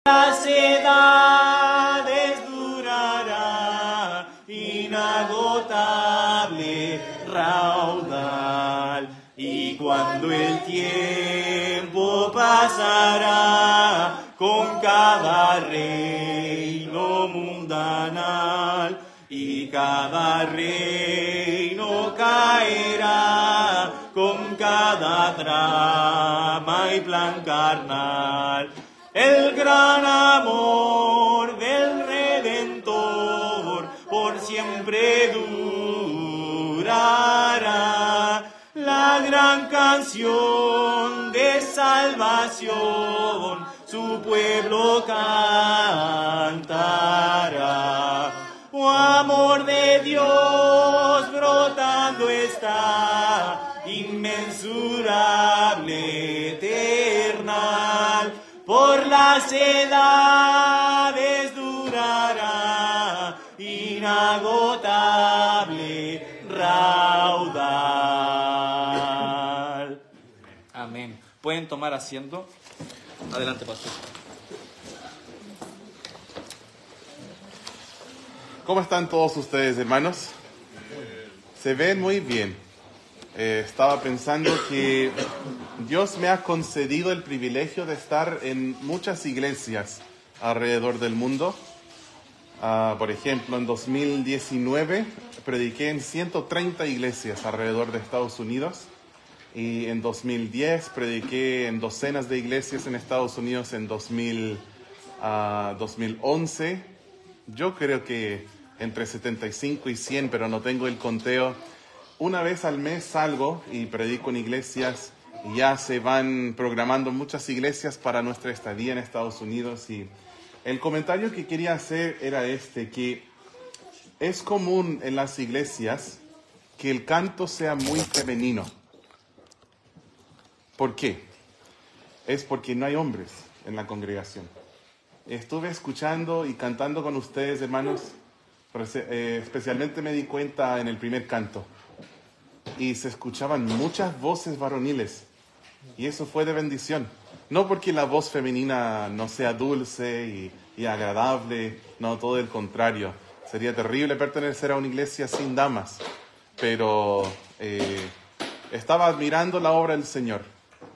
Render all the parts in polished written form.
Las edades durará, inagotable raudal, y cuando el tiempo pasará con cada reino mundanal, y cada reino caerá con cada trama y plan carnal. El gran amor del Redentor por siempre durará. La gran canción de salvación su pueblo cantará. Oh, amor de Dios brotando está, inmensurable, eternal. Por las edades durará, inagotable raudal. Amén. ¿Pueden tomar asiento? Adelante, pastor. ¿Cómo están todos ustedes, hermanos? Se ven muy bien. Estaba pensando que Dios me ha concedido el privilegio de estar en muchas iglesias alrededor del mundo. Por ejemplo, en 2019 prediqué en 130 iglesias alrededor de Estados Unidos. Y en 2010 prediqué en docenas de iglesias en Estados Unidos. En 2011, yo creo que entre 75 y 100, pero no tengo el conteo. Una vez al mes salgo y predico en iglesias y ya se van programando muchas iglesias para nuestra estadía en Estados Unidos. Y el comentario que quería hacer era que es común en las iglesias que el canto sea muy femenino. ¿Por qué? Es porque no hay hombres en la congregación. Estuve escuchando y cantando con ustedes, hermanos, especialmente me di cuenta en el primer canto. Y se escuchaban muchas voces varoniles. Y eso fue de bendición. No porque la voz femenina no sea dulce y agradable. No, todo el contrario. Sería terrible pertenecer a una iglesia sin damas. Pero estaba admirando la obra del Señor.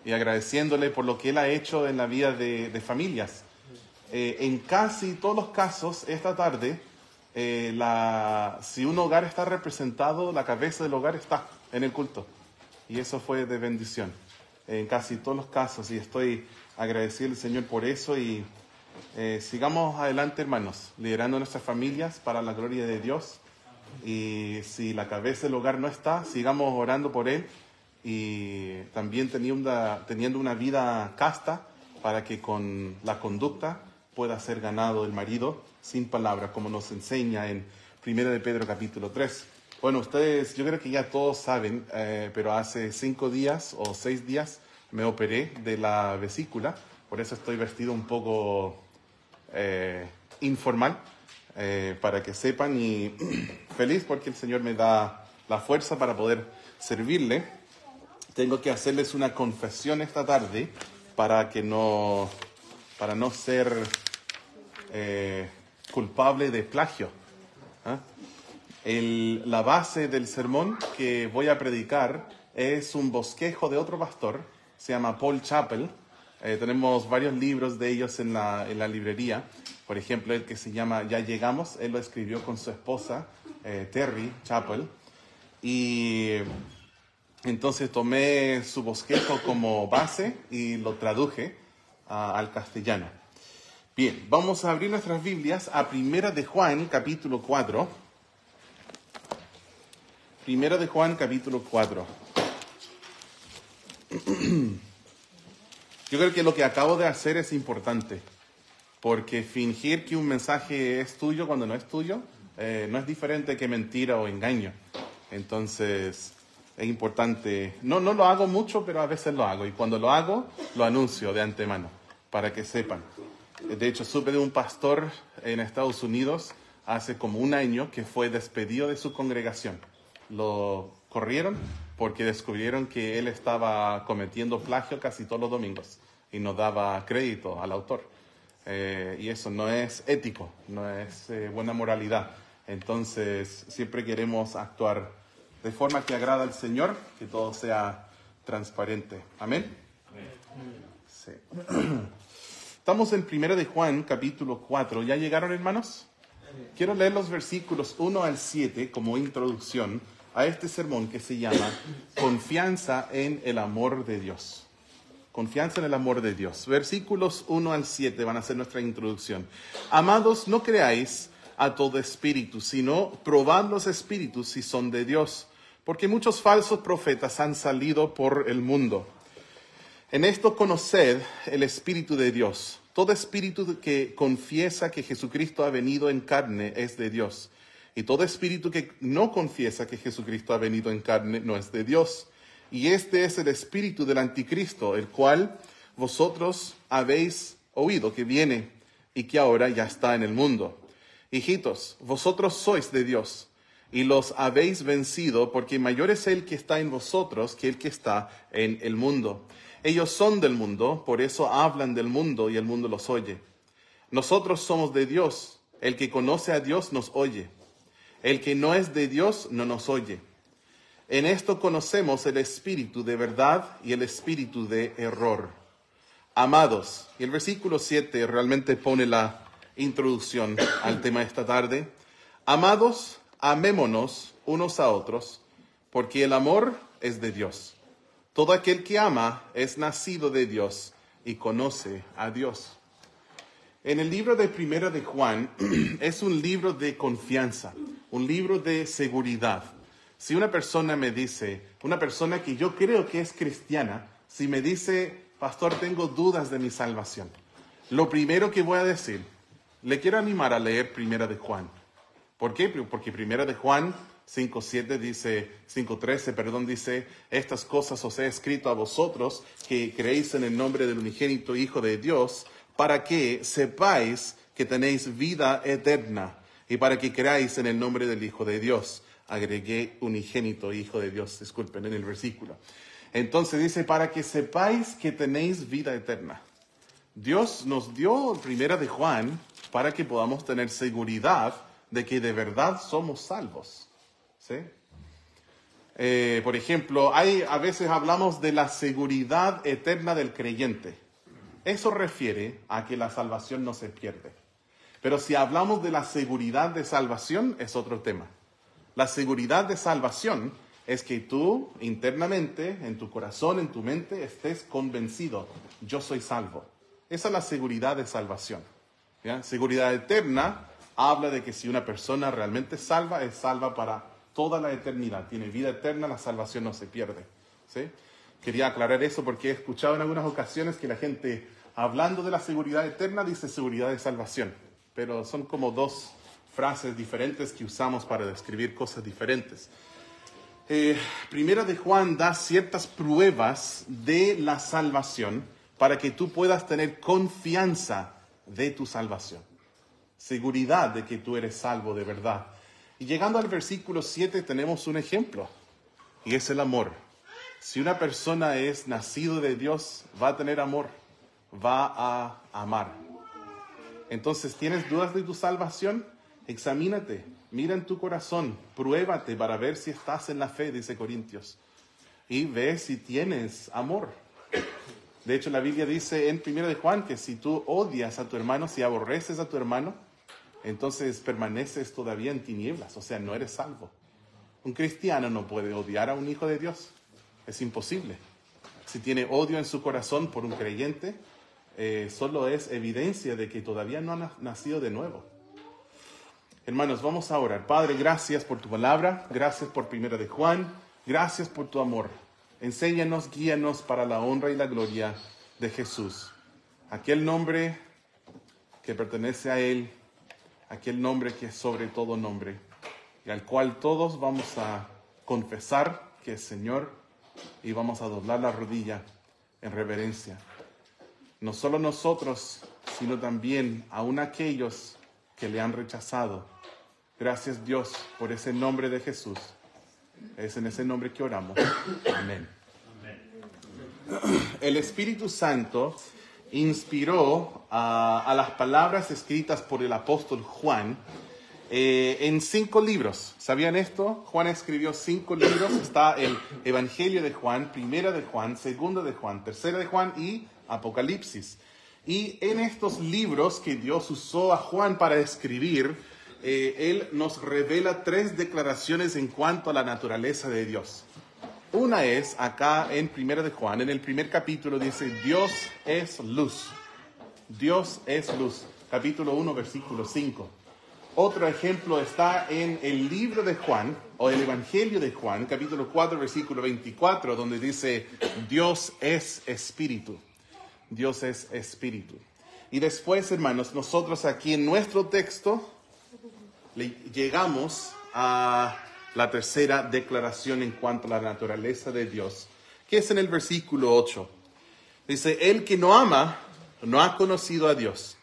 Y agradeciéndole por lo que Él ha hecho en la vida de familias. En casi todos los casos, esta tarde, si un hogar está representado, la cabeza del hogar está en el culto. Y eso fue de bendición en casi todos los casos. Y estoy agradecido al Señor por eso. Y sigamos adelante, hermanos, liderando nuestras familias para la gloria de Dios. Y si la cabeza del hogar no está, sigamos orando por Él. Y también teniendo una vida casta para que con la conducta pueda ser ganado el marido sin palabra, como nos enseña en 1 de Pedro capítulo 3. Bueno, ustedes, yo creo que ya todos saben, pero hace 5 días o 6 días me operé de la vesícula, por eso estoy vestido un poco informal, para que sepan, y feliz porque el Señor me da la fuerza para poder servirle. Tengo que hacerles una confesión esta tarde para no ser culpable de plagio. La base del sermón que voy a predicar es un bosquejo de otro pastor, se llama Paul Chappell. Tenemos varios libros de ellos en la librería. Por ejemplo, el que se llama Ya Llegamos, él lo escribió con su esposa, Terry Chappell. Y entonces tomé su bosquejo como base y lo traduje al castellano. Bien, vamos a abrir nuestras Biblias a 1 de Juan, capítulo 4. 1 de Juan, capítulo 4. Yo creo que lo que acabo de hacer es importante, porque fingir que un mensaje es tuyo cuando no es tuyo, no es diferente que mentira o engaño. Entonces, es importante. No lo hago mucho, pero a veces lo hago. Y cuando lo hago, lo anuncio de antemano, para que sepan. De hecho, supe de un pastor en Estados Unidos hace como 1 año que fue despedido de su congregación. Lo corrieron porque descubrieron que él estaba cometiendo plagio casi todos los domingos y no daba crédito al autor. Y eso no es ético, no es buena moralidad. Entonces, siempre queremos actuar de forma que agrada al Señor, que todo sea transparente. ¿Amén? Sí. Estamos en 1 de Juan, capítulo 4. ¿Ya llegaron, hermanos? Quiero leer los versículos 1 al 7 como introducción a este sermón que se llama Confianza en el amor de Dios. Confianza en el amor de Dios. Versículos 1 al 7 van a ser nuestra introducción. Amados, no creáis a todo espíritu, sino probad los espíritus si son de Dios, porque muchos falsos profetas han salido por el mundo. En esto conoced el Espíritu de Dios. Todo espíritu que confiesa que Jesucristo ha venido en carne es de Dios. Y todo espíritu que no confiesa que Jesucristo ha venido en carne no es de Dios. Y este es el espíritu del anticristo, el cual vosotros habéis oído que viene y que ahora ya está en el mundo. Hijitos, vosotros sois de Dios y los habéis vencido, porque mayor es el que está en vosotros que el que está en el mundo. Ellos son del mundo, por eso hablan del mundo y el mundo los oye. Nosotros somos de Dios. El que conoce a Dios nos oye. El que no es de Dios no nos oye. En esto conocemos el espíritu de verdad y el espíritu de error. Amados, y el versículo 7 realmente pone la introducción al tema de esta tarde. Amados, amémonos unos a otros, porque el amor es de Dios. Todo aquel que ama es nacido de Dios y conoce a Dios. En el libro de 1 de Juan es un libro de confianza, un libro de seguridad. Si una persona me dice, una persona que yo creo que es cristiana, si me dice, pastor, tengo dudas de mi salvación, lo primero que voy a decir, le quiero animar a leer 1 de Juan. ¿Por qué? Porque 1 de Juan 5:13 dice, estas cosas os he escrito a vosotros que creéis en el nombre del unigénito Hijo de Dios, para que sepáis que tenéis vida eterna y para que creáis en el nombre del Hijo de Dios. Agregué unigénito Hijo de Dios, disculpen, en el versículo. Entonces dice, para que sepáis que tenéis vida eterna. Dios nos dio 1 de Juan para que podamos tener seguridad de que de verdad somos salvos. ¿Sí? Por ejemplo, a veces hablamos de la seguridad eterna del creyente. Eso refiere a que la salvación no se pierde. Pero si hablamos de la seguridad de salvación, es otro tema. La seguridad de salvación es que tú internamente, en tu corazón, en tu mente, estés convencido, yo soy salvo. Esa es la seguridad de salvación. ¿Ya? Seguridad eterna habla de que si una persona realmente es salva para toda la eternidad. Tiene vida eterna, la salvación no se pierde. ¿Sí? Quería aclarar eso porque he escuchado en algunas ocasiones que la gente, hablando de la seguridad eterna, dice seguridad de salvación. Pero son como dos frases diferentes que usamos para describir cosas diferentes. Primera de Juan da ciertas pruebas de la salvación para que tú puedas tener confianza de tu salvación. Seguridad de que tú eres salvo de verdad. Y llegando al versículo 7 tenemos un ejemplo, y es el amor. Si una persona es nacido de Dios, va a tener amor, va a amar. Entonces, ¿tienes dudas de tu salvación? Examínate, mira en tu corazón, pruébate para ver si estás en la fe, dice Corintios, y ve si tienes amor. De hecho, la Biblia dice en 1 de Juan que si tú odias a tu hermano, si aborreces a tu hermano, entonces permaneces todavía en tinieblas, o sea, no eres salvo. Un cristiano no puede odiar a un hijo de Dios, es imposible. Si tiene odio en su corazón por un creyente, solo es evidencia de que todavía no ha nacido de nuevo. Hermanos, vamos a orar. Padre, gracias por tu palabra, gracias por 1 de Juan, gracias por tu amor. Enséñanos, guíanos para la honra y la gloria de Jesús. Aquel nombre que pertenece a Él, aquel nombre que es sobre todo nombre, y al cual todos vamos a confesar que es Señor, y vamos a doblar la rodilla en reverencia. No solo nosotros, sino también aún aquellos que le han rechazado. Gracias, Dios, por ese nombre de Jesús. Es en ese nombre que oramos. Amén. El Espíritu Santo inspiró a las palabras escritas por el apóstol Juan en 5 libros. ¿Sabían esto? Juan escribió 5 libros. Está el Evangelio de Juan, Primera de Juan, Segunda de Juan, Tercera de Juan y Apocalipsis. Y en estos libros que Dios usó a Juan para escribir, él nos revela 3 declaraciones en cuanto a la naturaleza de Dios. Una es acá en Primera de Juan, en el primer capítulo dice, Dios es luz. Dios es luz. Capítulo 1, versículo 5. Otro ejemplo está en el libro de Juan, o el Evangelio de Juan, capítulo 4, versículo 24, donde dice, Dios es espíritu. Dios es espíritu. Y después, hermanos, nosotros aquí en nuestro texto llegamos a la tercera declaración en cuanto a la naturaleza de Dios, que es en el versículo 8. Dice, el que no ama, no ha conocido a Dios,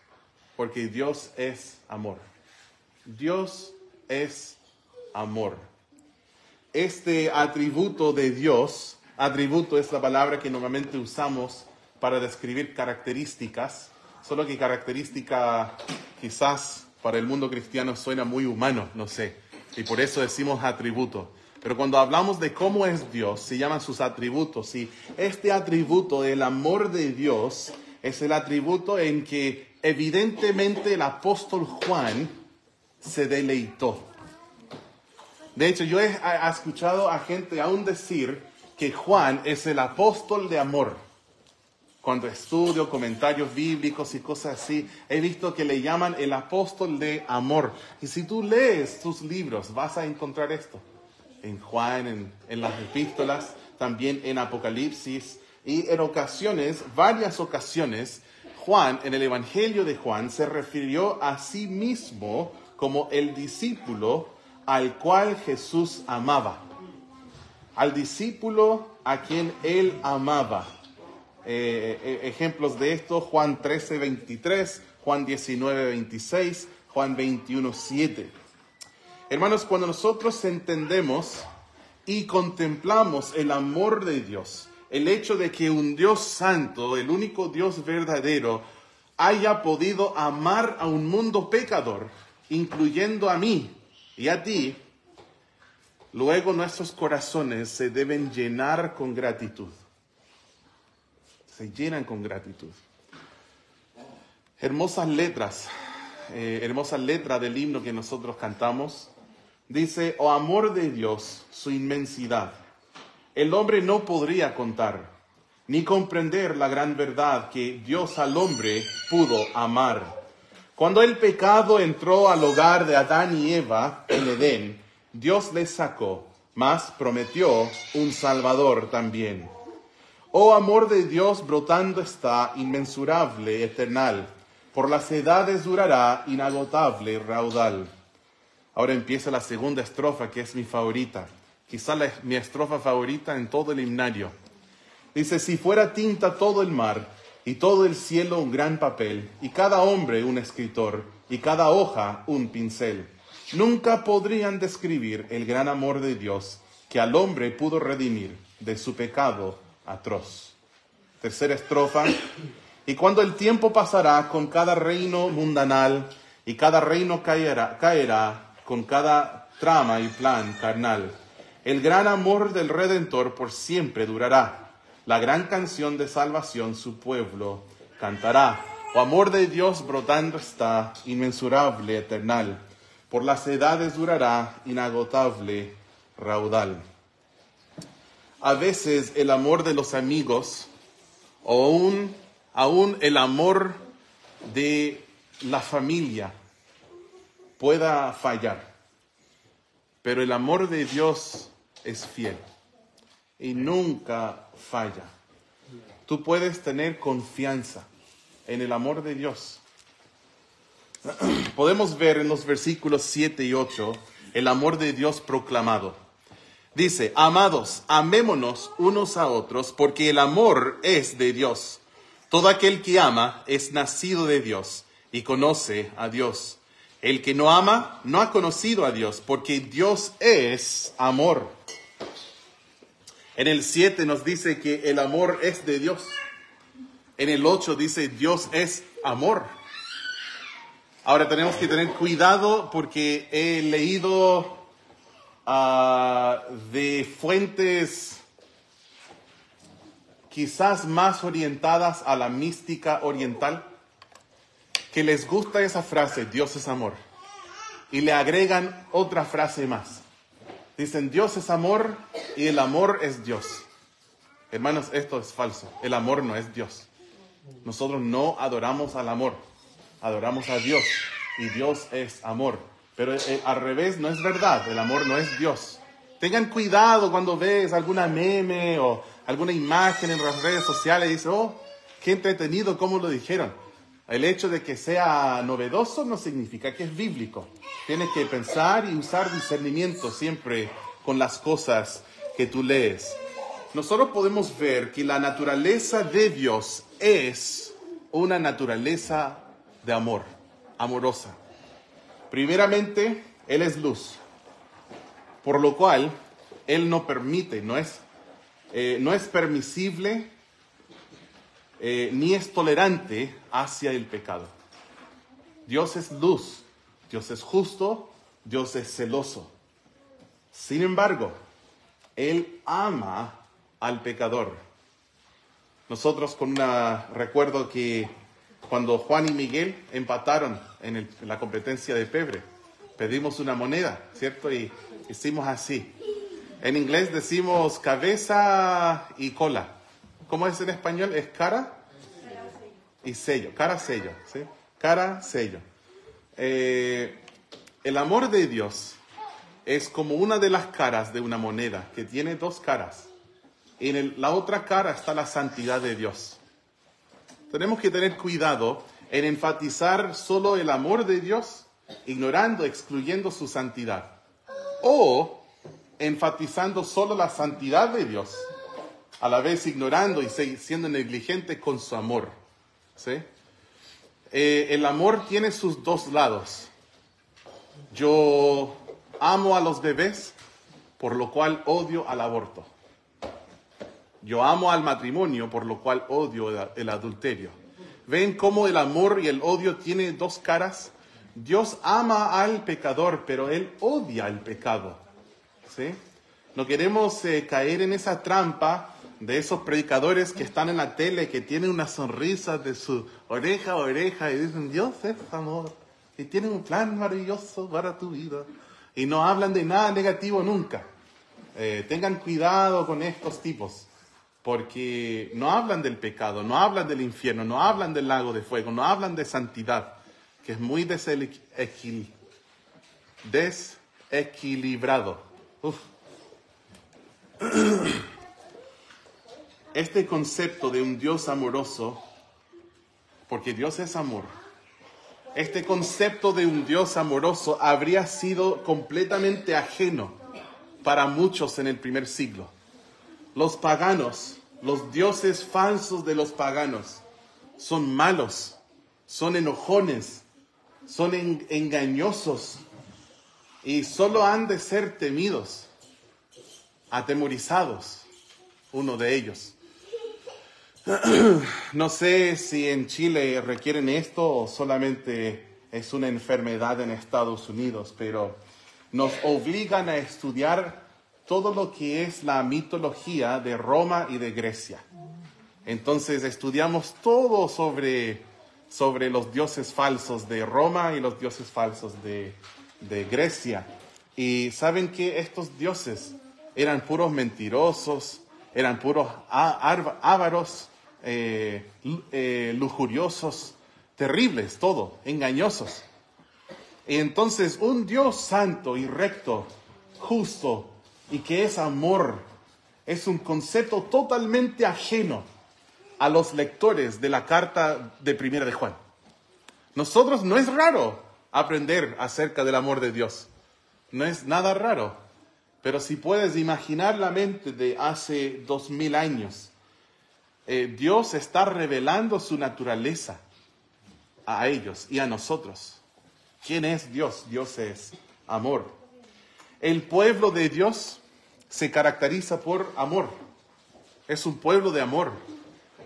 porque Dios es amor. Dios es amor. Este atributo de Dios, atributo es la palabra que normalmente usamos para describir características, solo que característica quizás para el mundo cristiano suena muy humano, no sé, y por eso decimos atributo. Pero cuando hablamos de cómo es Dios, se llaman sus atributos, y este atributo del amor de Dios es el atributo en que evidentemente el apóstol Juan se deleitó. De hecho, yo he escuchado a gente aún decir que Juan es el apóstol de amor. Cuando estudio comentarios bíblicos y cosas así, he visto que le llaman el apóstol de amor. Y si tú lees sus libros, vas a encontrar esto. En Juan, en las epístolas, también en Apocalipsis. Y en ocasiones, varias ocasiones, Juan, en el Evangelio de Juan, se refirió a sí mismo como el discípulo al cual Jesús amaba. Al discípulo a quien él amaba. Ejemplos de esto, Juan 13, 23, Juan 19, 26, Juan 21, 7. Hermanos, cuando nosotros entendemos y contemplamos el amor de Dios, el hecho de que un Dios santo, el único Dios verdadero, haya podido amar a un mundo pecador, incluyendo a mí y a ti, luego nuestros corazones se deben llenar con gratitud. Se llenan con gratitud. Hermosas letras, hermosa letra del himno que nosotros cantamos. Dice, oh amor de Dios, su inmensidad. El hombre no podría contar, ni comprender la gran verdad que Dios al hombre pudo amar. Cuando el pecado entró al hogar de Adán y Eva en Edén, Dios les sacó, mas prometió un Salvador también. Oh amor de Dios brotando está, inmensurable, eternal, por las edades durará, inagotable raudal. Ahora empieza la segunda estrofa, que es mi favorita, quizá mi estrofa favorita en todo el himnario. Dice, si fuera tinta todo el mar, y todo el cielo un gran papel, y cada hombre un escritor, y cada hoja un pincel, nunca podrían describir el gran amor de Dios que al hombre pudo redimir de su pecado atroz. Tercera estrofa. Y cuando el tiempo pasará con cada reino mundanal, y cada reino caerá con cada trama y plan carnal, el gran amor del Redentor por siempre durará. La gran canción de salvación su pueblo cantará. Oh amor de Dios brotando está, inmensurable, eternal, por las edades durará, inagotable raudal. A veces el amor de los amigos, o aún el amor de la familia, pueda fallar. Pero el amor de Dios es fiel y nunca falla. Tú puedes tener confianza en el amor de Dios. Podemos ver en los versículos 7 y 8 el amor de Dios proclamado. Dice, amados, amémonos unos a otros, porque el amor es de Dios. Todo aquel que ama es nacido de Dios y conoce a Dios. El que no ama no ha conocido a Dios, porque Dios es amor. En el 7 nos dice que el amor es de Dios. En el 8 dice, Dios es amor. Ahora tenemos que tener cuidado porque he leído de fuentes quizás más orientadas a la mística oriental, que les gusta esa frase, Dios es amor, y le agregan otra frase más. Dicen, Dios es amor y el amor es Dios. Hermanos, esto es falso. El amor no es Dios. Nosotros no adoramos al amor, adoramos a Dios, y Dios es amor. Pero al revés, no es verdad, el amor no es Dios. Tengan cuidado cuando ves alguna meme o alguna imagen en las redes sociales y dices, oh, qué entretenido cómo lo dijeron. El hecho de que sea novedoso no significa que es bíblico. Tienes que pensar y usar discernimiento siempre con las cosas que tú lees. Nosotros podemos ver que la naturaleza de Dios es una naturaleza de amor, amorosa. Primeramente, Él es luz, por lo cual Él no permite, no es permisible ni es tolerante hacia el pecado. Dios es luz, Dios es justo, Dios es celoso. Sin embargo, Él ama al pecador. Nosotros recuerdo que cuando Juan y Miguel empataron en la competencia de pebre, pedimos una moneda, ¿cierto? Y hicimos así. En inglés decimos cabeza y cola. ¿Cómo es en español? ¿Es cara? Y sello. Cara, sello. ¿Sí? Cara, sello. El amor de Dios es como una de las caras de una moneda que tiene dos caras. Y en la otra cara está la santidad de Dios. Tenemos que tener cuidado en enfatizar solo el amor de Dios, ignorando, excluyendo su santidad. O enfatizando solo la santidad de Dios, a la vez ignorando y siendo negligente con su amor. ¿Sí? El amor tiene sus dos lados. Yo amo a los bebés, por lo cual odio al aborto. Yo amo al matrimonio, por lo cual odio el adulterio. ¿Ven cómo el amor y el odio tienen dos caras? Dios ama al pecador, pero Él odia el pecado. ¿Sí? No queremos caer en esa trampa de esos predicadores que están en la tele, que tienen una sonrisa de su oreja a oreja y dicen, Dios es amor y tiene un plan maravilloso para tu vida. Y no hablan de nada negativo nunca. Tengan cuidado con estos tipos, porque no hablan del pecado, no hablan del infierno, no hablan del lago de fuego, no hablan de santidad, que es muy desequilibrado. Este concepto de un Dios amoroso, porque Dios es amor, este concepto de un Dios amoroso habría sido completamente ajeno para muchos en el primer siglo. Los paganos, los dioses falsos de los paganos, son malos, son enojones, son engañosos y solo han de ser temidos, atemorizados, uno de ellos. No sé si en Chile requieren esto o solamente es una enfermedad en Estados Unidos, pero nos obligan a estudiar todo lo que es la mitología de Roma y de Grecia. Entonces estudiamos todo sobre los dioses falsos de Roma y los dioses falsos de Grecia. Y saben que estos dioses eran puros mentirosos, eran puros ávaros, lujuriosos, terribles, todo, engañosos. Y entonces un Dios santo y recto, justo y que es amor, es un concepto totalmente ajeno a los lectores de la carta de Primera de Juan. Nosotros no es raro aprender acerca del amor de Dios, no es nada raro, pero si puedes imaginar la mente de hace 2000 años, Dios está revelando su naturaleza a ellos y a nosotros. ¿Quién es Dios? Dios es amor. El pueblo de Dios se caracteriza por amor. Es un pueblo de amor.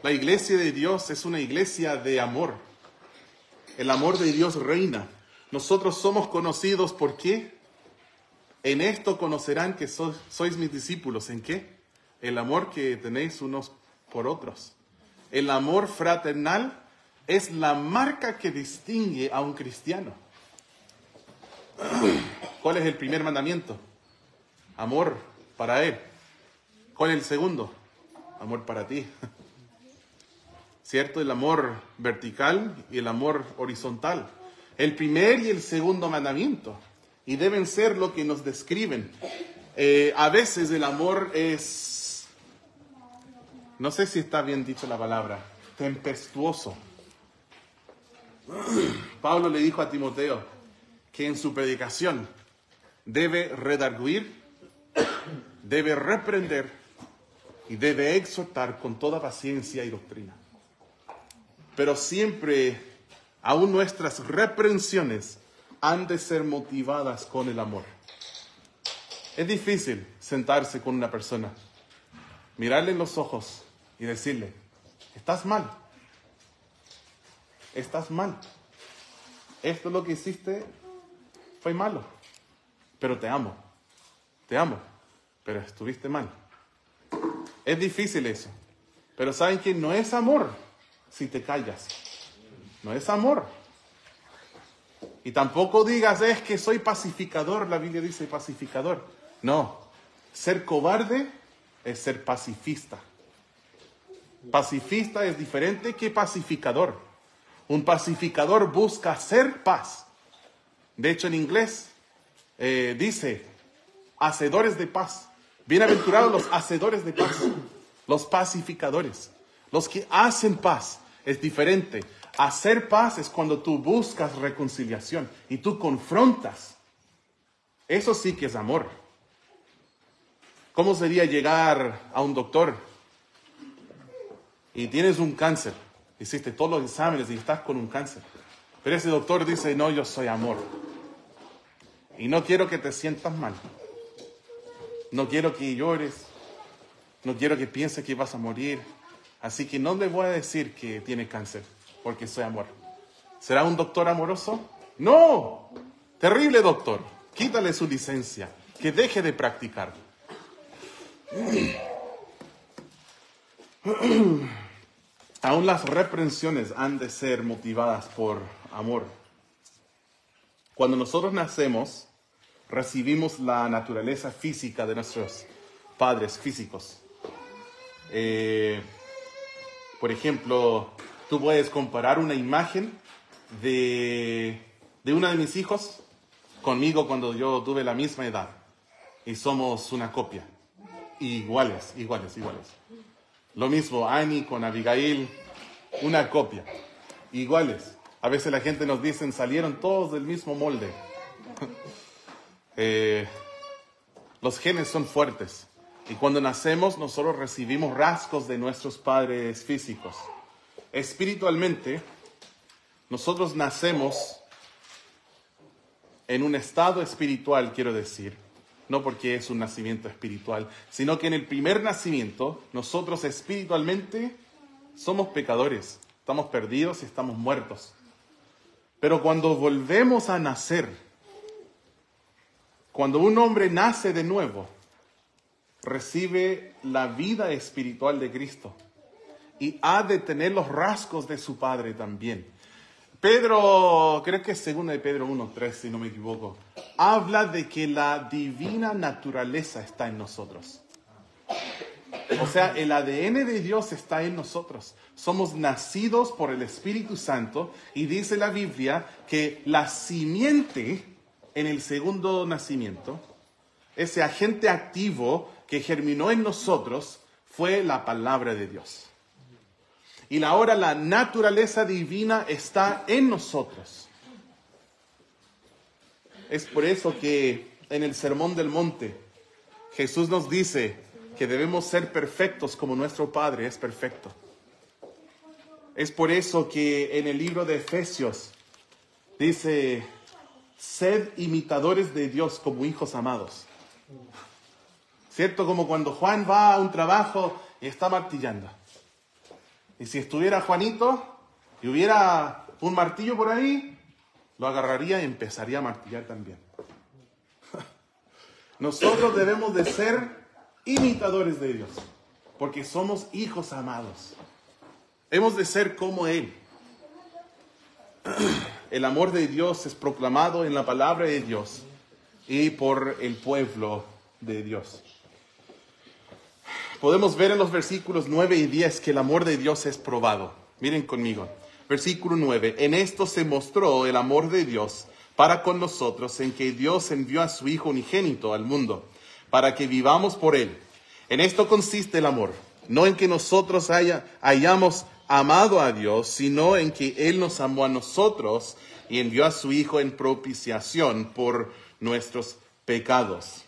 La iglesia de Dios es una iglesia de amor. El amor de Dios reina. Nosotros somos conocidos ¿por qué? En esto conocerán que sois mis discípulos. ¿En qué? El amor que tenéis unos por otros. El amor fraternal es la marca que distingue a un cristiano. ¿Cuál es el primer mandamiento? Amor para Él. ¿Cuál es el segundo? Amor para ti. ¿Cierto? El amor vertical y el amor horizontal. El primer y el segundo mandamiento. Y deben ser lo que nos describen. A veces el amor es, no sé si está bien dicho la palabra, tempestuoso. Pablo le dijo a Timoteo que en su predicación debe redarguir, debe reprender y debe exhortar con toda paciencia y doctrina. Pero siempre, aún nuestras reprensiones han de ser motivadas con el amor. Es difícil sentarse con una persona, mirarle en los ojos y decirle, estás mal, estás mal. Esto lo que hiciste fue malo, pero te amo, pero estuviste mal. Es difícil eso, pero saben que no es amor si te callas, no es amor. Y tampoco digas, es que soy pacificador, la Biblia dice pacificador. No, ser cobarde es ser pacifista. Pacifista es diferente que pacificador. Un pacificador busca hacer paz. De hecho, en inglés dice, hacedores de paz. Bienaventurados los hacedores de paz, los pacificadores, los que hacen paz. Es diferente. Hacer paz es cuando tú buscas reconciliación y tú confrontas. Eso sí que es amor. ¿Cómo sería llegar a un doctor y tienes un cáncer? Hiciste todos los exámenes y estás con un cáncer. Pero ese doctor dice, no, yo soy amor. Y no quiero que te sientas mal. No quiero que llores. No quiero que pienses que vas a morir. Así que no le voy a decir que tiene cáncer, porque soy amor. ¿Será un doctor amoroso? ¡No! Terrible doctor. Quítale su licencia. Que deje de practicar. Aún las reprensiones han de ser motivadas por amor. Cuando nosotros nacemos, recibimos la naturaleza física de nuestros padres físicos. Por ejemplo, tú puedes comparar una imagen de uno de mis hijos conmigo cuando yo tuve la misma edad. Y somos una copia. Iguales. Lo mismo, Annie con Abigail, una copia. Iguales. A veces la gente nos dice, salieron todos del mismo molde. Los genes son fuertes. Y cuando nacemos, nosotros recibimos rasgos de nuestros padres físicos. Espiritualmente, nosotros nacemos en un estado espiritual, quiero decir. No porque es un nacimiento espiritual, sino que en el primer nacimiento, nosotros espiritualmente somos pecadores. Estamos perdidos y estamos muertos. Pero cuando volvemos a nacer, cuando un hombre nace de nuevo, recibe la vida espiritual de Cristo y ha de tener los rasgos de su Padre también. Pedro, creo que es 2 de Pedro 1:3, si no me equivoco, habla de que la divina naturaleza está en nosotros. O sea, el ADN de Dios está en nosotros. Somos nacidos por el Espíritu Santo y dice la Biblia que la simiente en el segundo nacimiento, ese agente activo que germinó en nosotros, fue la palabra de Dios. Y ahora la naturaleza divina está en nosotros. Es por eso que en el Sermón del Monte Jesús nos dice que debemos ser perfectos como nuestro Padre es perfecto. Es por eso que en el libro de Efesios dice, sed imitadores de Dios como hijos amados. ¿Cierto? Como cuando Juan va a un trabajo y está martillando. Y si estuviera Juanito y hubiera un martillo por ahí, lo agarraría y empezaría a martillar también. Nosotros debemos de ser imitadores de Dios, porque somos hijos amados. Hemos de ser como Él. El amor de Dios es proclamado en la palabra de Dios y por el pueblo de Dios. Podemos ver en los versículos 9 y 10 que el amor de Dios es probado. Miren conmigo. Versículo 9. En esto se mostró el amor de Dios para con nosotros, en que Dios envió a su Hijo unigénito al mundo, para que vivamos por Él. En esto consiste el amor, no en que nosotros hayamos amado a Dios, sino en que Él nos amó a nosotros y envió a su Hijo en propiciación por nuestros pecados.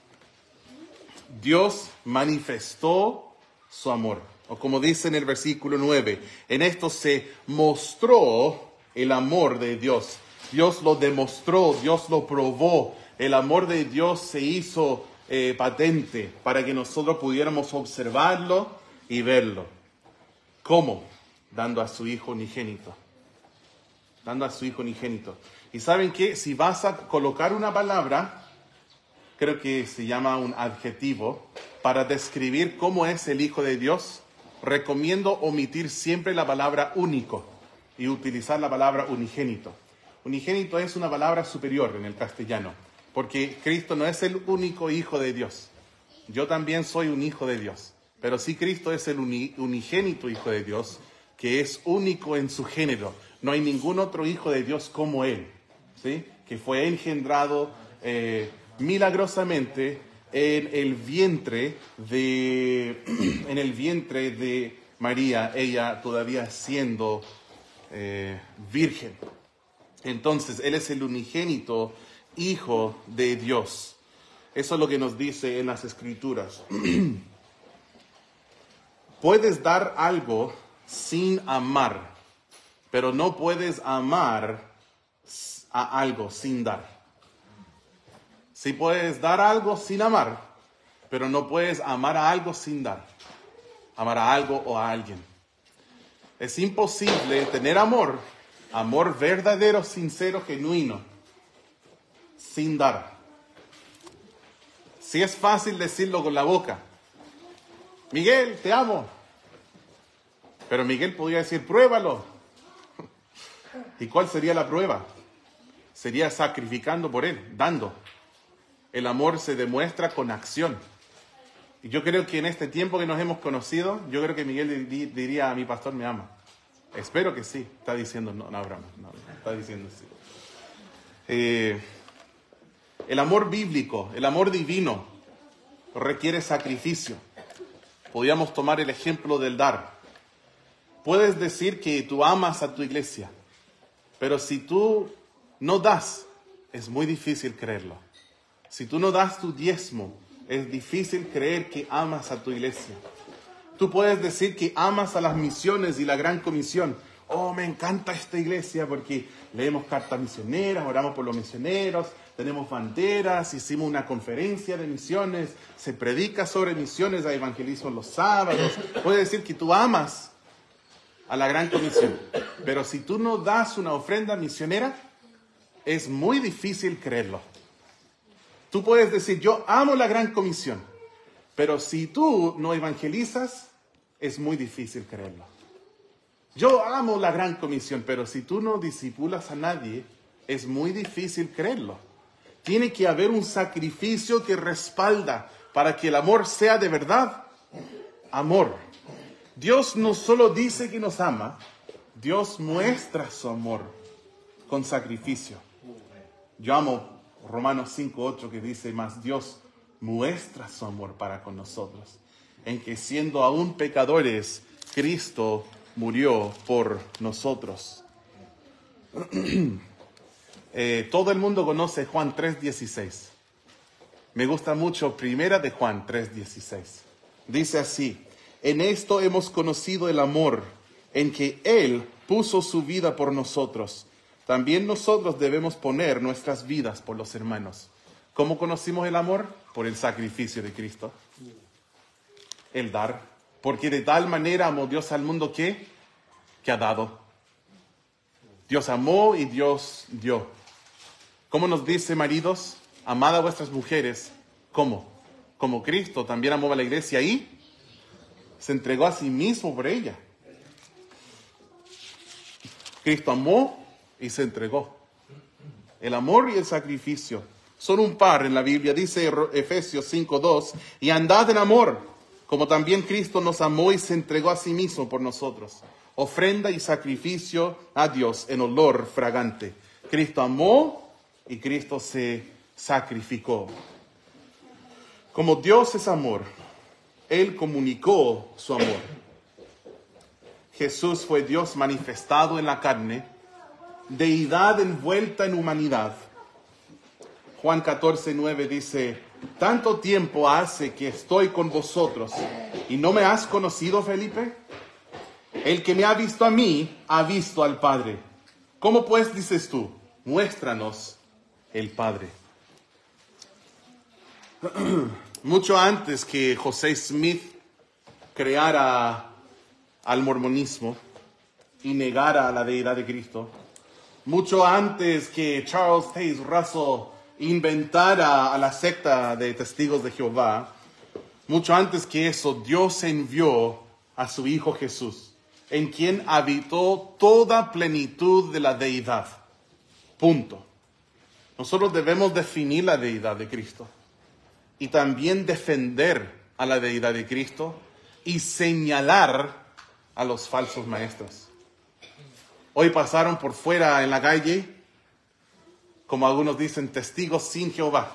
Dios manifestó su amor, o como dice en el versículo 9, en esto se mostró el amor de Dios. Dios lo demostró, Dios lo probó. El amor de Dios se hizo patente para que nosotros pudiéramos observarlo y verlo. ¿Cómo? Dando a su Hijo unigénito. Dando a su Hijo unigénito. Y ¿saben qué? Si vas a colocar una palabra, creo que se llama un adjetivo, para describir cómo es el Hijo de Dios, recomiendo omitir siempre la palabra único y utilizar la palabra unigénito. Unigénito es una palabra superior en el castellano, porque Cristo no es el único Hijo de Dios. Yo también soy un hijo de Dios, pero sí Cristo es el unigénito Hijo de Dios, que es único en su género. No hay ningún otro Hijo de Dios como Él, ¿sí? Que fue engendrado milagrosamente en el vientre de María, ella todavía siendo virgen. Entonces, Él es el unigénito Hijo de Dios. Eso es lo que nos dice en las Escrituras. Puedes dar algo sin amar, pero no puedes amar a algo sin dar. Sí puedes dar algo sin amar, pero no puedes amar a algo sin dar. Amar a algo o a alguien. Es imposible tener amor verdadero, sincero, genuino, sin dar. Sí es fácil decirlo con la boca. Miguel, te amo. Pero Miguel podría decir, pruébalo. ¿Y cuál sería la prueba? Sería sacrificando por él, dando. El amor se demuestra con acción. Y yo creo que en este tiempo que nos hemos conocido, yo creo que Miguel diría a mi pastor, me ama. Espero que sí. Está diciendo, no, Abraham, no, está diciendo sí. El amor bíblico, el amor divino, requiere sacrificio. Podríamos tomar el ejemplo del dar. Puedes decir que tú amas a tu iglesia, pero si tú no das, es muy difícil creerlo. Si tú no das tu diezmo, es difícil creer que amas a tu iglesia. Tú puedes decir que amas a las misiones y la Gran Comisión. Oh, me encanta esta iglesia porque leemos cartas misioneras, oramos por los misioneros, tenemos banderas, hicimos una conferencia de misiones, se predica sobre misiones, hay evangelismo los sábados. Puedes decir que tú amas a la Gran Comisión, pero si tú no das una ofrenda misionera, es muy difícil creerlo. Tú puedes decir, yo amo la Gran Comisión, pero si tú no evangelizas, es muy difícil creerlo. Yo amo la Gran Comisión, pero si tú no discipulas a nadie, es muy difícil creerlo. Tiene que haber un sacrificio que respalda para que el amor sea de verdad amor. Dios no solo dice que nos ama, Dios muestra su amor con sacrificio. Yo amo Romanos 5:8 que dice, mas Dios muestra su amor para con nosotros, en que siendo aún pecadores, Cristo murió por nosotros. Todo el mundo conoce Juan 3:16. Me gusta mucho Primera de Juan 3:16. Dice así, en esto hemos conocido el amor, en que Él puso su vida por nosotros. También nosotros debemos poner nuestras vidas por los hermanos. ¿Cómo conocimos el amor? Por el sacrificio de Cristo. El dar. Porque de tal manera amó Dios al mundo que que ha dado. Dios amó y Dios dio. ¿Cómo nos dice, maridos? Amad a vuestras mujeres. ¿Cómo? Como Cristo también amó a la iglesia y se entregó a sí mismo por ella. Cristo amó y se entregó. El amor y el sacrificio son un par en la Biblia. Dice Efesios 5:2, y andad en amor, como también Cristo nos amó y se entregó a sí mismo por nosotros. Ofrenda y sacrificio a Dios en olor fragante. Cristo amó y Cristo se sacrificó. Como Dios es amor, Él comunicó su amor. Jesús fue Dios manifestado en la carne, deidad envuelta en humanidad. Juan 14:9 dice, tanto tiempo hace que estoy con vosotros y no me has conocido, Felipe. El que me ha visto a mí, ha visto al Padre. ¿Cómo pues dices tú? Muéstranos el Padre. Mucho antes que José Smith creara al mormonismo y negara la deidad de Cristo, mucho antes que Charles Taze Russell inventara a la secta de Testigos de Jehová, mucho antes que eso, Dios envió a su Hijo Jesús, en quien habitó toda plenitud de la deidad. Punto. Nosotros debemos definir la deidad de Cristo y también defender a la deidad de Cristo y señalar a los falsos maestros. Hoy pasaron por fuera en la calle, como algunos dicen, testigos sin Jehová.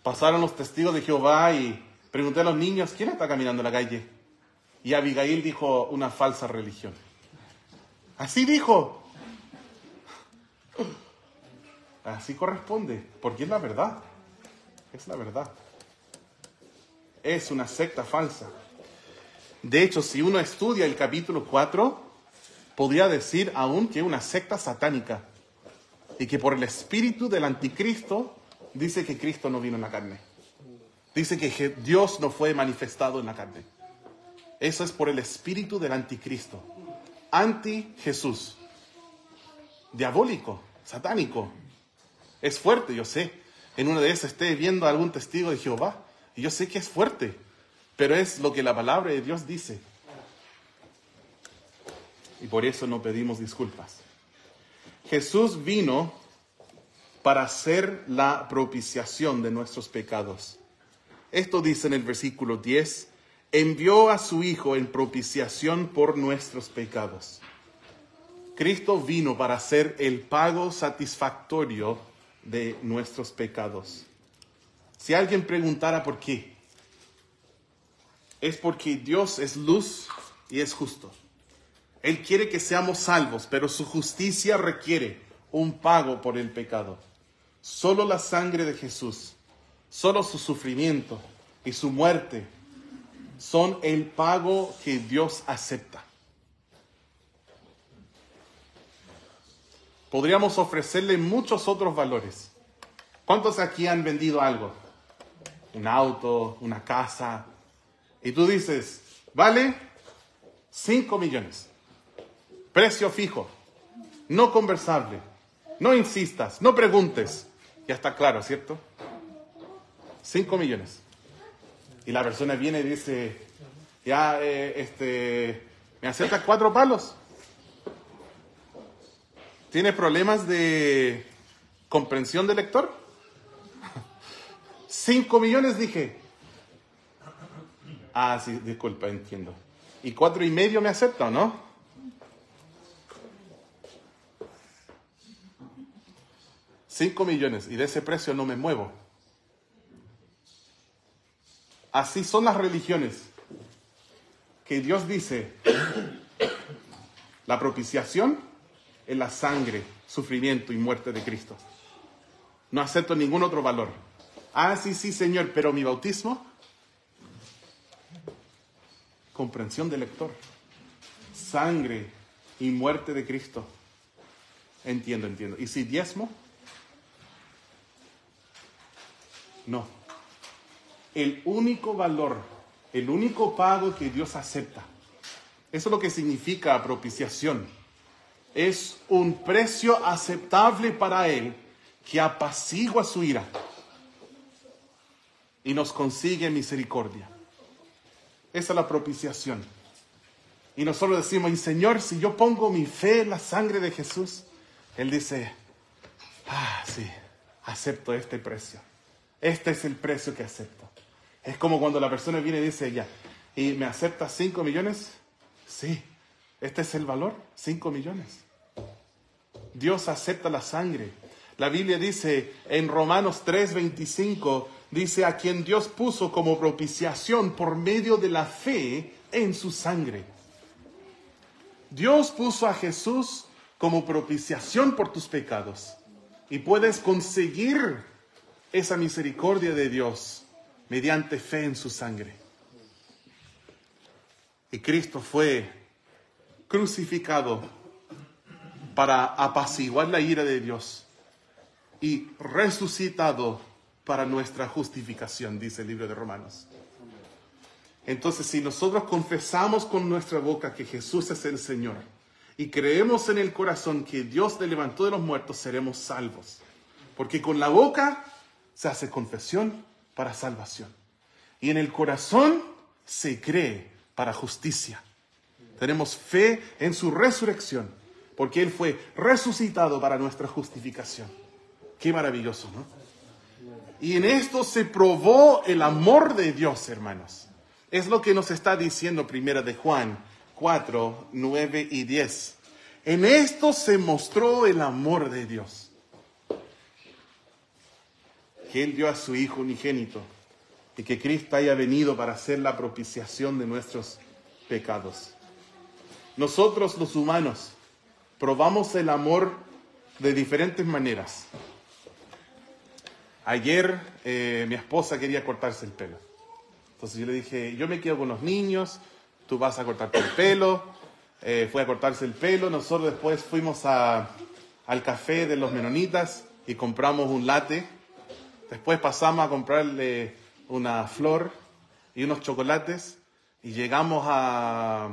Pasaron los testigos de Jehová y pregunté a los niños, ¿quién está caminando en la calle? Y Abigail dijo, una falsa religión. Así dijo. Así corresponde, porque es la verdad. Es la verdad. Es una secta falsa. De hecho, si uno estudia el capítulo 4, podría decir aún que es una secta satánica. Y que por el espíritu del anticristo, dice que Cristo no vino en la carne. Dice que Dios no fue manifestado en la carne. Eso es por el espíritu del anticristo. Anti-Jesús. Diabólico, satánico. Es fuerte, yo sé. En una de esas esté viendo a algún testigo de Jehová. Y yo sé que es fuerte. Pero es lo que la palabra de Dios dice. Y por eso no pedimos disculpas. Jesús vino para hacer la propiciación de nuestros pecados. Esto dice en el versículo 10. Envió a su Hijo en propiciación por nuestros pecados. Cristo vino para hacer el pago satisfactorio de nuestros pecados. Si alguien preguntara por qué, es porque Dios es luz y es justo. Él quiere que seamos salvos, pero su justicia requiere un pago por el pecado. Solo la sangre de Jesús, solo su sufrimiento y su muerte son el pago que Dios acepta. Podríamos ofrecerle muchos otros valores. ¿Cuántos aquí han vendido algo? Un auto, una casa. Y tú dices, vale 5 millones. Precio fijo. No conversable. No insistas, no preguntes. Ya está claro, ¿cierto? 5 millones. Y la persona viene y dice, ya, ¿me aceptas 4 palos? ¿Tiene problemas de comprensión de lector? 5 millones dije. Ah, sí, disculpa, entiendo. ¿Y 4,5 me acepta o no? $5 millones y de ese precio no me muevo. Así son las religiones. Que Dios dice, la propiciación es la sangre, sufrimiento y muerte de Cristo. No acepto ningún otro valor. Ah, sí, Señor, pero mi bautismo, comprensión del lector, sangre y muerte de Cristo. Entiendo. ¿Y si diezmo? No. El único valor, el único pago que Dios acepta Eso es lo que significa propiciación. Es un precio aceptable para Él que apacigua su ira y nos consigue misericordia. Esa es la propiciación. Y nosotros decimos, y Señor, si yo pongo mi fe en la sangre de Jesús, Él dice, sí, acepto este precio. Este es el precio que acepto. Es como cuando la persona viene y dice, ya, ¿y me aceptas 5 millones? Sí, este es el valor, 5 millones. Dios acepta la sangre. La Biblia dice en Romanos 3:25, dice a quien Dios puso como propiciación por medio de la fe en su sangre. Dios puso a Jesús como propiciación por tus pecados. Y puedes conseguir esa misericordia de Dios mediante fe en su sangre. Y Cristo fue crucificado para apaciguar la ira de Dios y resucitado para nuestra justificación, dice el libro de Romanos. Entonces, si nosotros confesamos con nuestra boca que Jesús es el Señor y creemos en el corazón que Dios le levantó de los muertos, seremos salvos. Porque con la boca se hace confesión para salvación. Y en el corazón se cree para justicia. Tenemos fe en su resurrección, porque Él fue resucitado para nuestra justificación. Qué maravilloso, ¿no? Y en esto se probó el amor de Dios, hermanos. Es lo que nos está diciendo Primera de Juan 4, 9 y 10. En esto se mostró el amor de Dios, que Él dio a su Hijo unigénito y que Cristo haya venido para hacer la propiciación de nuestros pecados. Nosotros los humanos probamos el amor de diferentes maneras. Ayer mi esposa quería cortarse el pelo. Entonces yo le dije, yo me quedo con los niños, tú vas a cortarte el pelo. Fue a cortarse el pelo. Nosotros después fuimos al café de los menonitas y compramos un latte. Después pasamos a comprarle una flor y unos chocolates y llegamos a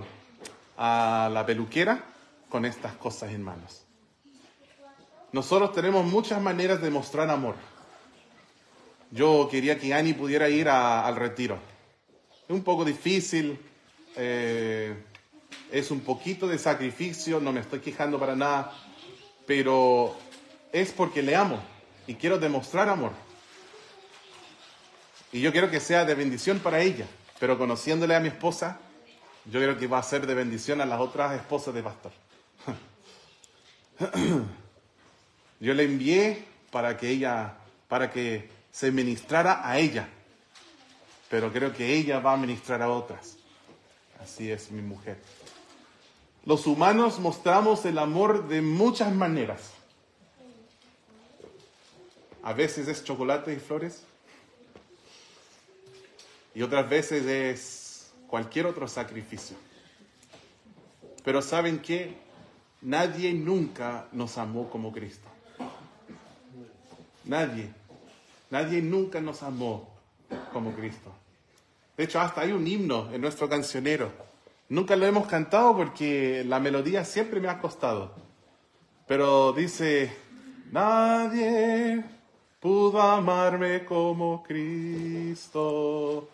la peluquera con estas cosas en manos. Nosotros tenemos muchas maneras de mostrar amor. Yo quería que Annie pudiera ir al retiro. Es un poco difícil, es un poquito de sacrificio, no me estoy quejando para nada, pero es porque le amo y quiero demostrar amor. Y yo quiero que sea de bendición para ella, pero conociéndole a mi esposa, yo creo que va a ser de bendición a las otras esposas de pastor. Yo le envié para que se ministrara a ella, pero creo que ella va a ministrar a otras. Así es mi mujer. Los humanos mostramos el amor de muchas maneras. A veces es chocolate y flores, y otras veces es cualquier otro sacrificio. Pero ¿saben qué? Nadie nunca nos amó como Cristo. Nadie nunca nos amó como Cristo. De hecho, hasta hay un himno en nuestro cancionero. Nunca lo hemos cantado porque la melodía siempre me ha costado. Pero dice, nadie pudo amarme como Cristo.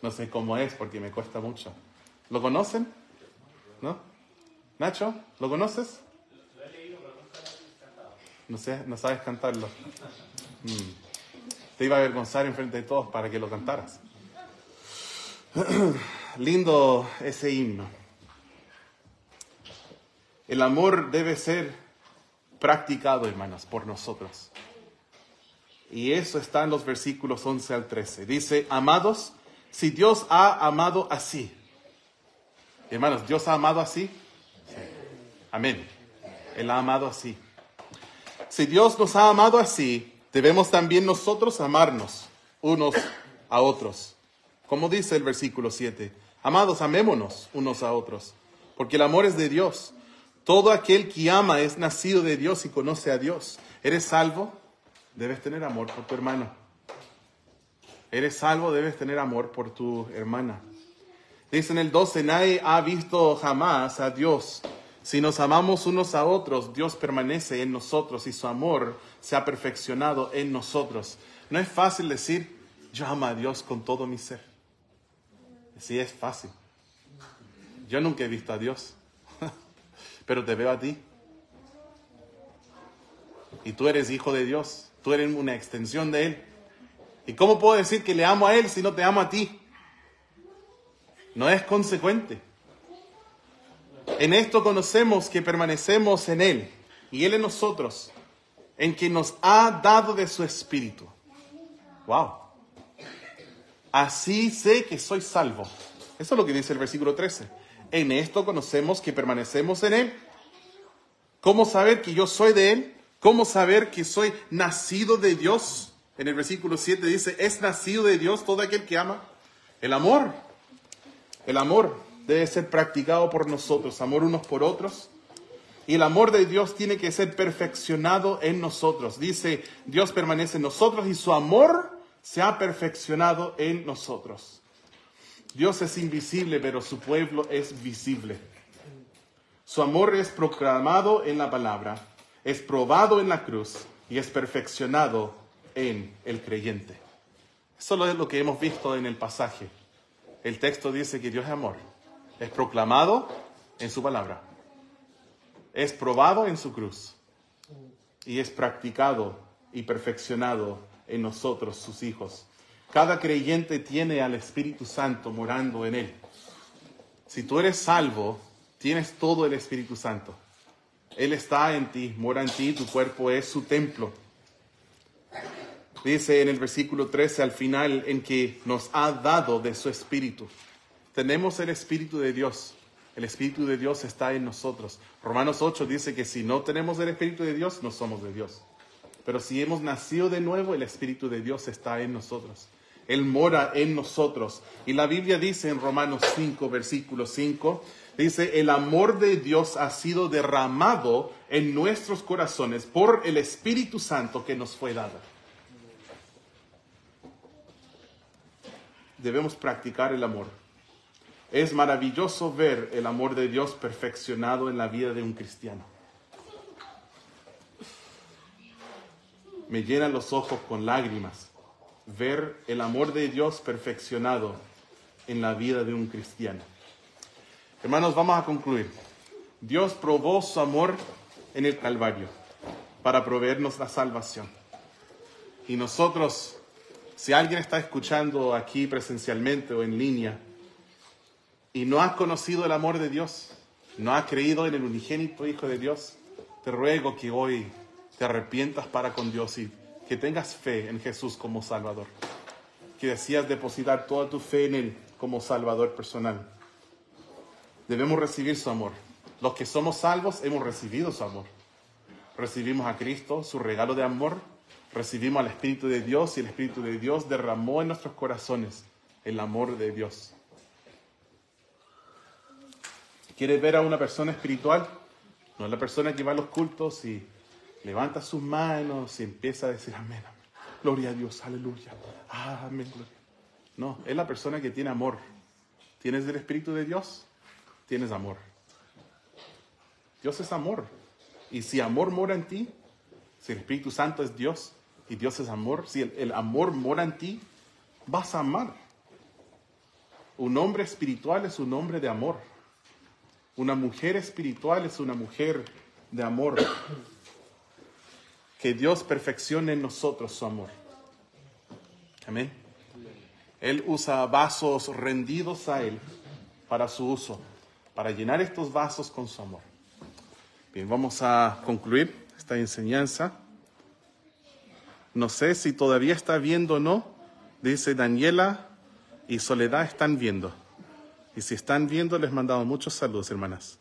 No sé cómo es porque me cuesta mucho. ¿Lo conocen? ¿No? Nacho, ¿lo conoces? Lo he leído, pero no sé, no sabes cantarlo. Te iba a avergonzar enfrente de todos para que lo cantaras. Lindo ese himno. El amor debe ser practicado, hermanos, por nosotros. Y eso está en los versículos 11 al 13. Dice, amados, si Dios ha amado así. Hermanos, ¿Dios ha amado así? Sí. Amén. Él ha amado así. Si Dios nos ha amado así, debemos también nosotros amarnos unos a otros. Como dice el versículo 7. Amados, amémonos unos a otros, porque el amor es de Dios. Todo aquel que ama es nacido de Dios y conoce a Dios. ¿Eres salvo? Debes tener amor por tu hermano. Eres salvo, debes tener amor por tu hermana. Dice en el 12, nadie ha visto jamás a Dios. Si nos amamos unos a otros, Dios permanece en nosotros y su amor se ha perfeccionado en nosotros. No es fácil decir, yo amo a Dios con todo mi ser. Sí, es fácil. Yo nunca he visto a Dios, pero te veo a ti. Y tú eres hijo de Dios, tú eres una extensión de Él. ¿Y cómo puedo decir que le amo a Él si no te amo a ti? No es consecuente. En esto conocemos que permanecemos en Él y Él en nosotros, en que nos ha dado de su Espíritu. ¡Wow! Así sé que soy salvo. Eso es lo que dice el versículo 13. En esto conocemos que permanecemos en Él. ¿Cómo saber que yo soy de Él? ¿Cómo saber que soy nacido de Dios? En el versículo 7 dice, ¿es nacido de Dios todo aquel que ama? El amor debe ser practicado por nosotros, amor unos por otros. Y el amor de Dios tiene que ser perfeccionado en nosotros. Dice, Dios permanece en nosotros y su amor se ha perfeccionado en nosotros. Dios es invisible, pero su pueblo es visible. Su amor es proclamado en la palabra, es probado en la cruz y es perfeccionado en el creyente. Eso es lo que hemos visto en el pasaje. El texto dice que Dios es amor. Es proclamado en su palabra. Es probado en su cruz. Y es practicado y perfeccionado en nosotros, sus hijos. Cada creyente tiene al Espíritu Santo morando en él. Si tú eres salvo, tienes todo el Espíritu Santo. Él está en ti, mora en ti, tu cuerpo es su templo. Dice en el versículo 13 al final, en que nos ha dado de su Espíritu. Tenemos el Espíritu de Dios. El Espíritu de Dios está en nosotros. Romanos 8 dice que si no tenemos el Espíritu de Dios, no somos de Dios. Pero si hemos nacido de nuevo, el Espíritu de Dios está en nosotros. Él mora en nosotros. Y la Biblia dice en Romanos 5, versículo 5, dice, el amor de Dios ha sido derramado en nuestros corazones por el Espíritu Santo que nos fue dado. Debemos practicar el amor. Es maravilloso ver el amor de Dios perfeccionado en la vida de un cristiano. Me llenan los ojos con lágrimas ver el amor de Dios perfeccionado en la vida de un cristiano. Hermanos, vamos a concluir. Dios probó su amor en el Calvario para proveernos la salvación. Y nosotros, si alguien está escuchando aquí presencialmente o en línea y no has conocido el amor de Dios, no has creído en el unigénito Hijo de Dios, te ruego que hoy te arrepientas para con Dios y que tengas fe en Jesús como Salvador. Que decidas depositar toda tu fe en Él como Salvador personal. Debemos recibir su amor. Los que somos salvos hemos recibido su amor. Recibimos a Cristo, su regalo de amor. Recibimos al Espíritu de Dios y el Espíritu de Dios derramó en nuestros corazones el amor de Dios. ¿Quieres ver a una persona espiritual? No es la persona que va a los cultos y levanta sus manos y empieza a decir amén, amén. Gloria a Dios, aleluya. Amén, gloria. No, es la persona que tiene amor. ¿Tienes el Espíritu de Dios? Tienes amor. Dios es amor. Y si amor mora en ti, si el Espíritu Santo es Dios y Dios es amor, si el amor mora en ti, vas a amar. Un hombre espiritual es un hombre de amor. Una mujer espiritual es una mujer de amor. Que Dios perfeccione en nosotros su amor. Amén. Él usa vasos rendidos a Él para su uso, para llenar estos vasos con su amor. Bien, vamos a concluir esta enseñanza. No sé si todavía está viendo o no. Dice Daniela y Soledad están viendo. Y si están viendo, les mandamos muchos saludos, hermanas.